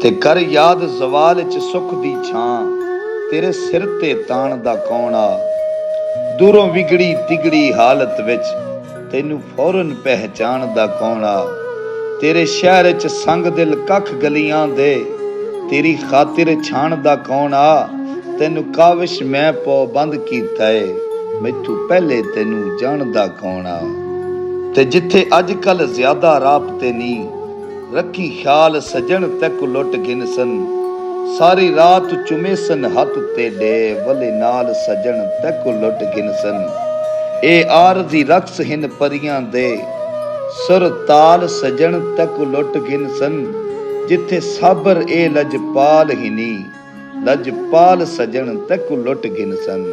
ਤੇ ਕਰ ਯਾਦ ਜ਼ਵਾਲ ਚ ਸੁੱਖ ਦੀ ਛਾਂ, ਤੇਰੇ ਸਿਰ ਤੇ ਤਾਣ ਦਾ ਕੌਣ ਆ। ਦੂਰੋਂ ਵਿਗੜੀ ਤਿਗੜੀ ਹਾਲਤ ਵਿੱਚ ਤੈਨੂੰ ਫੌਰਨ ਪਹਿਚਾਣਦਾ ਕੌਣ ਆ। ਤੇਰੇ ਸ਼ਹਿਰ ਚ ਸੰਗ ਦਿਲ ਕੱਖ ਗਲੀਆਂ ਦੇ, ਤੇਰੀ ਖਾਤਿਰ ਛਾਣਦਾ ਕੌਣ ਆ। ਤੈਨੂੰ ਕਾਵਿਸ਼ ਮੈਂ ਪਾਬੰਦ ਕੀਤਾ ਏ, ਮੈਥੋਂ ਪਹਿਲੇ ਤੈਨੂੰ ਜਾਣਦਾ ਕੌਣ ਆ। ਤੇ ਜਿੱਥੇ ਅੱਜ ਕੱਲ ਜ਼ਿਆਦਾ ਰਾਬਤੇ ਨੀ, ਰੱਖੀ ਖਿਆਲ ਸਜਣ ਤੱਕ ਲੁੱਟ ਗਿਨਸਨ। ਸਾਰੀ ਰਾਤ ਚੁਮੇਸਨ ਹੱਥ ਤੇਡੇ, ਵਲੇ ਨਾਲ ਸਜਣ ਤੱਕ ਲੁੱਟ ਗਿਨਸਨ। ਇਹ ਆਰਜ਼ੀ ਰਕਸ ਹਨ ਪਰੀਆਂ ਦੇ, ਸੁਰ ਤਾਲ ਸਜਣ ਤੱਕ ਲੁੱਟ ਗਿਨਸਨ। ਜਿੱਥੇ ਸਾਬਰ ਇਹ ਲਜਪਾਲ ਹੀ ਨੀ, ਲਜਪਾਲ ਸਜਣ ਤੱਕ ਲੁੱਟ ਗਿਨਸਨ।